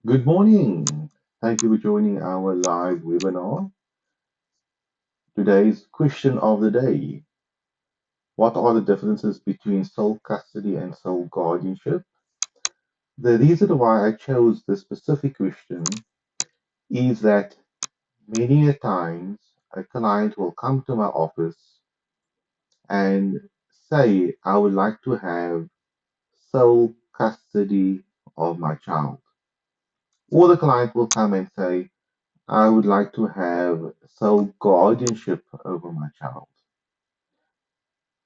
Good morning. Thank you for joining our live webinar. Today's question of the day: what are the differences between sole custody and sole guardianship? The reason why I chose this specific question is that many a times a client will come to my office and say, I would like to have sole custody of my child. Or the client will come and say, I would like to have sole guardianship over my child.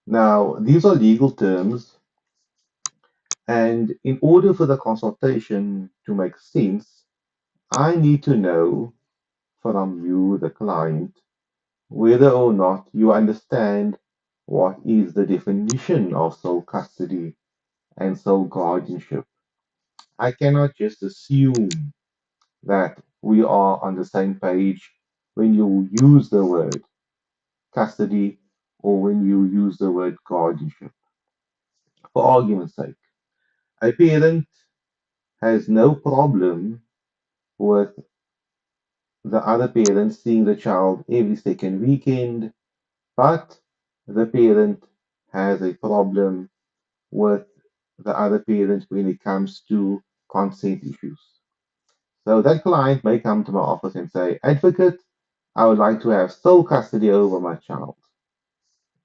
Now, these are legal terms, and in order for the consultation to make sense, I need to know from you, the client, whether or not you understand what is the definition of sole custody and sole guardianship. I cannot just assume that we are on the same page when you use the word custody or when you use the word guardianship. For argument's sake, a parent has no problem with the other parent seeing the child every second weekend, but the parent has a problem with the other parent when it comes to consent issues. So that client may come to my office and say, Advocate, I would like to have sole custody over my child.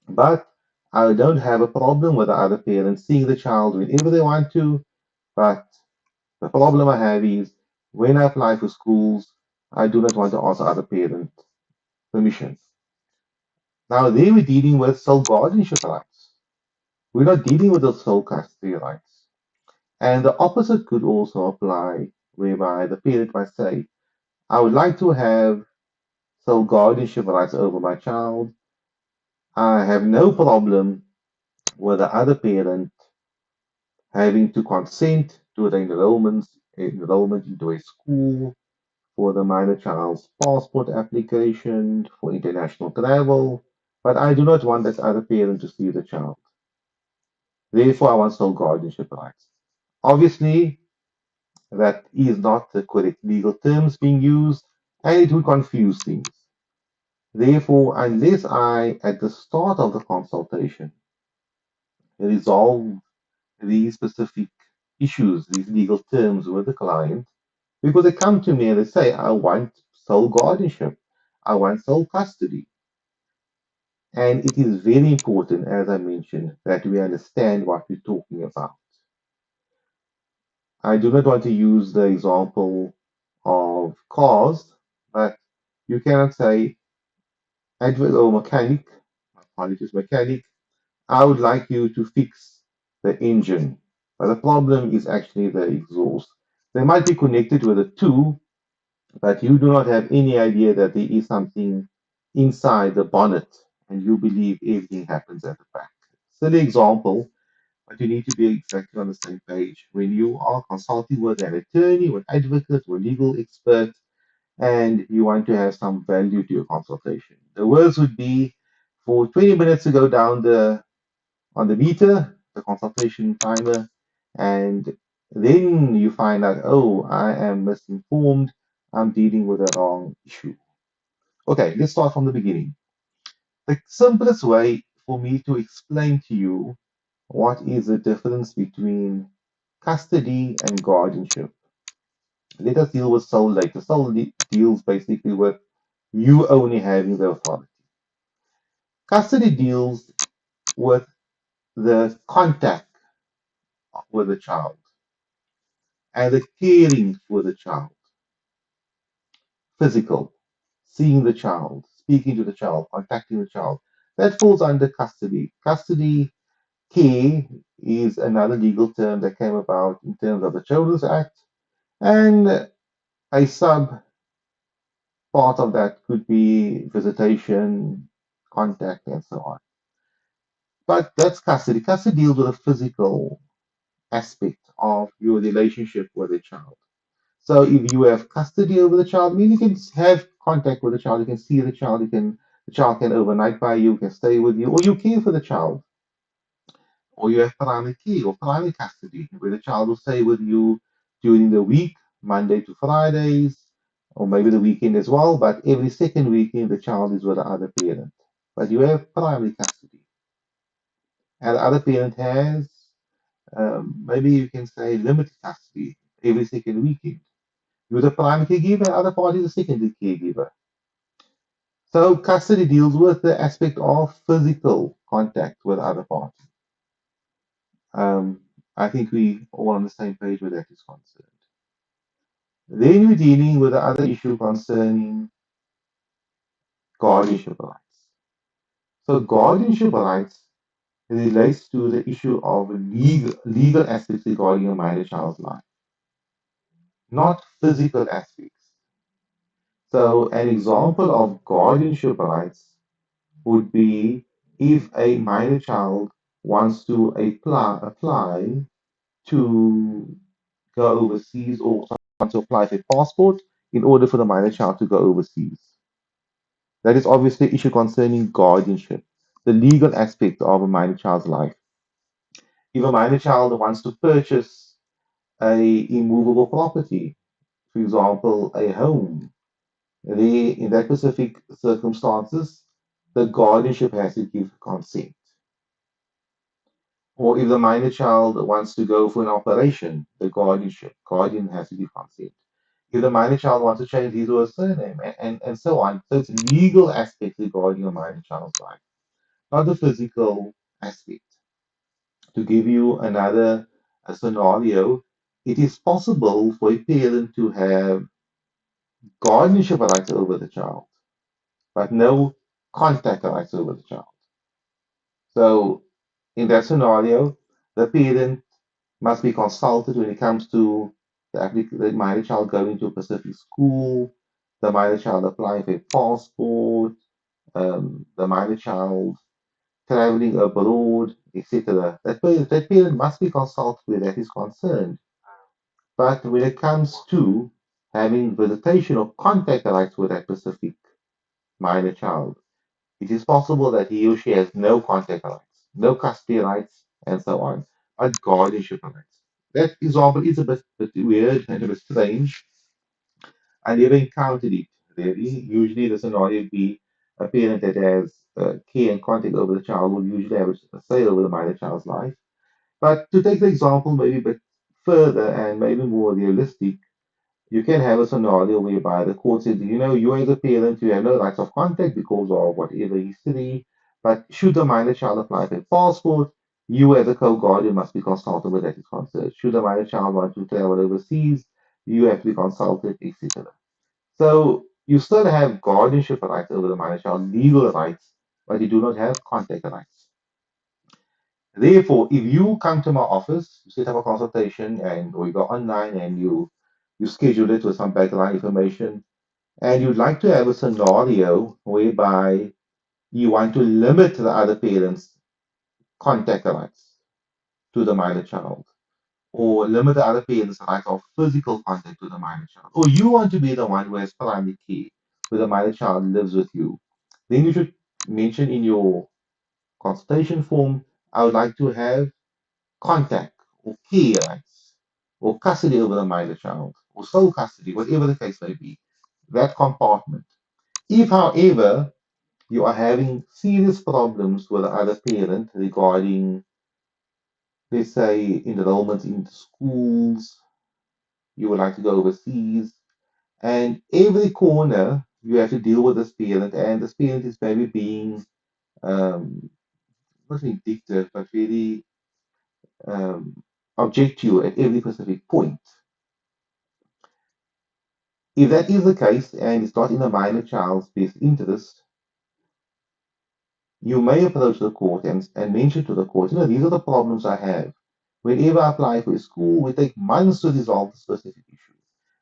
But I don't have a problem with the other parent seeing the child whenever they want to. But the problem I have is when I apply for schools, I do not want to ask other parent permission. Now, there we're dealing with sole guardianship rights. We're not dealing with the sole custody rights. And the opposite could also apply, whereby the parent might say, I would like to have sole guardianship rights over my child. I have no problem with the other parent having to consent to the enrollment into a school for the minor child's passport application for international travel, but I do not want that other parent to see the child. Therefore, I want sole guardianship rights. Obviously, that is not the correct legal terms being used, and it would confuse things. Therefore, unless I, at the start of the consultation, resolve these specific issues, these legal terms with the client, because they come to me and they say, I want sole guardianship, I want sole custody. And it is very important, as I mentioned, that we understand what we're talking about. I do not want to use the example of cars, but you cannot say, Edward or mechanic, apologies, mechanic, I would like you to fix the engine. But the problem is actually the exhaust. They might be connected with the two, but you do not have any idea that there is something inside the bonnet and you believe everything happens at the back. Silly example, but you need to be exactly on the same page. When you are consulting with an attorney, or an advocate, or legal expert, and you want to have some value to your consultation. The words would be for 20 minutes to go down the on the meter, the consultation timer, and then you find out, oh, I am misinformed. I'm dealing with the wrong issue. Okay, let's start from the beginning. The simplest way for me to explain to you what is the difference between custody and guardianship. Let us deal with sole later. Deals basically with you only having the authority. Custody deals with the contact with the child and the caring for the child, physical, seeing the child, speaking to the child, contacting the child. That falls under custody. Custody care is another legal term that came about in terms of the Children's Act, and a sub part of that could be visitation, contact, and so on. But that's custody. Custody deals with a physical aspect of your relationship with the child. So if you have custody over the child, I mean you can have contact with the child, you can see the child, the child can overnight by you, can stay with you, or you care for the child, or you have primary care or primary custody, where the child will stay with you during the week, Monday to Fridays, or maybe the weekend as well, but every second weekend the child is with the other parent. But you have primary custody, and the other parent has maybe you can say limited custody every second weekend. You're the primary caregiver, and the other party is the secondary caregiver. So custody deals with the aspect of physical contact with the other party. Um, I think we all on the same page where that is concerned. Then we're dealing with the other issue concerning guardianship rights. So guardianship rights relates to the issue of legal aspects regarding a minor child's life, not physical aspects. So an example of guardianship rights would be if a minor child wants to apply to go overseas or want to apply for a passport in order for the minor child to go overseas. That is obviously an issue concerning guardianship, the legal aspect of a minor child's life. If a minor child wants to purchase a immovable property, for example, a home, they, in that specific circumstances, the guardianship has to give consent. Or if the minor child wants to go for an operation, the guardian has to give consent. If the minor child wants to change his or her surname, and so on. So it's legal aspects regarding a minor child's life, not the physical aspect. To give you another scenario, it is possible for a parent to have guardianship rights over the child, but no contact rights over the child. So in that scenario, the parent must be consulted when it comes to the minor child going to a specific school, the minor child applying for a passport, the minor child traveling abroad, etc. That parent must be consulted where that is concerned. But when it comes to having visitation or contact rights with that specific minor child, it is possible that he or she has no contact rights, no custody rights, and so on, but guardianship rights. That example is a bit weird and a bit strange. I never encountered it really. Usually, the scenario would be a parent that has care and contact over the child will usually have a say over the minor child's life. But to take the example maybe a bit further and maybe more realistic, you can have a scenario whereby the court says, you know, you as a parent, you have no rights of contact because of whatever history, but should the minor child apply for a passport, you as a co-guardian must be consulted with that is concerned. Should the minor child want to travel overseas, you have to be consulted, etc. So you still have guardianship rights over the minor child, legal rights, but you do not have contact rights. Therefore, if you come to my office, you set up a consultation and or you go online and you schedule it with some background information, and you'd like to have a scenario whereby you want to limit the other parent's contact rights to the minor child, or limit the other parent's right of physical contact to the minor child, or you want to be the one who has primary care, where the minor child lives with you, then you should mention in your consultation form, I would like to have contact or care rights or custody over the minor child or sole custody, whatever the case may be, that compartment. If, however, you are having serious problems with the other parent regarding, let's say, enrollment into schools, you would like to go overseas, and every corner you have to deal with this parent, and this parent is maybe being not vindictive, but really um, object to you at every specific point. If that is the case and it's not in the minor child's best interest, you may approach the court and mention to the court, you know, these are the problems I have. Whenever I apply for a school, we take months to resolve the specific issue.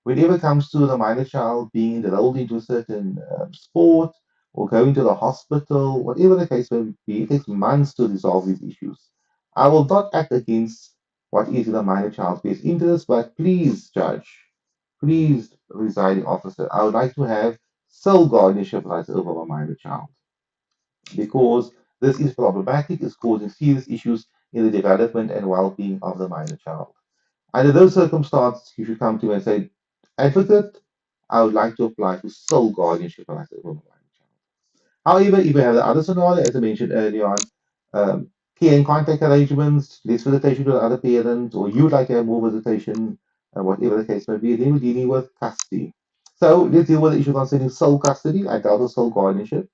Whenever it comes to the minor child being enrolled into a certain sport or going to the hospital, whatever the case may be, it takes months to resolve these issues. I will not act against what is in the minor child's best interest, but please, judge, please, presiding officer, I would like to have sole guardianship rights over my minor child because this is problematic, it's causing serious issues in the development and well being of the minor child. Under those circumstances, you should come to me and say, Advocate, I would like to apply for sole guardianship rights over my minor child. However, if you have the other scenario, as I mentioned earlier on, care and contact arrangements, less visitation with other parents, or you'd like to have more visitation, whatever the case may be, then we're dealing with custody. So let's deal with the issue concerning sole custody. I dealt with sole guardianship.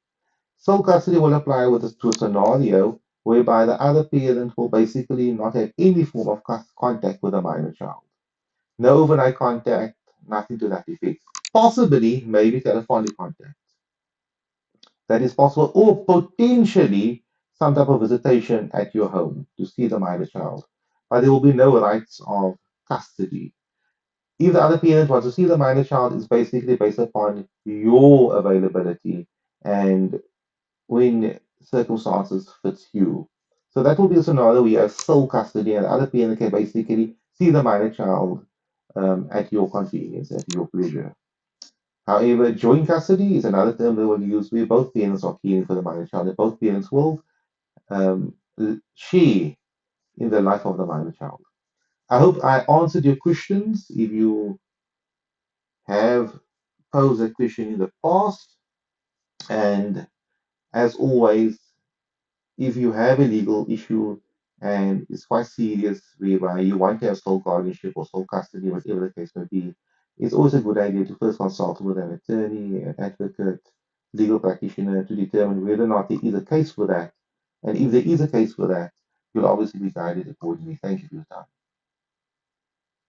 Sole custody will apply to a scenario whereby the other parent will basically not have any form of contact with a minor child. No overnight contact, nothing to that effect. Possibly, maybe telephonic contact. That is possible, or potentially some type of visitation at your home to see the minor child. But there will be no rights of custody. If the other parent wants to see the minor child, it's basically based upon your availability and when circumstances fits you. So that will be a scenario where you have sole custody and the other parent can basically see the minor child at your convenience, at your pleasure. However, joint custody is another term they will use where both parents are caring for the minor child and both parents will share in the life of the minor child. I hope I answered your questions. If you have posed a question in the past, and as always, if you have a legal issue and it's quite serious, whereby you want to have sole guardianship or sole custody, whatever the case may be, it's always a good idea to first consult with an attorney, an advocate, legal practitioner to determine whether or not there is a case for that. And if there is a case for that, you'll obviously be guided accordingly. Thank you for your time.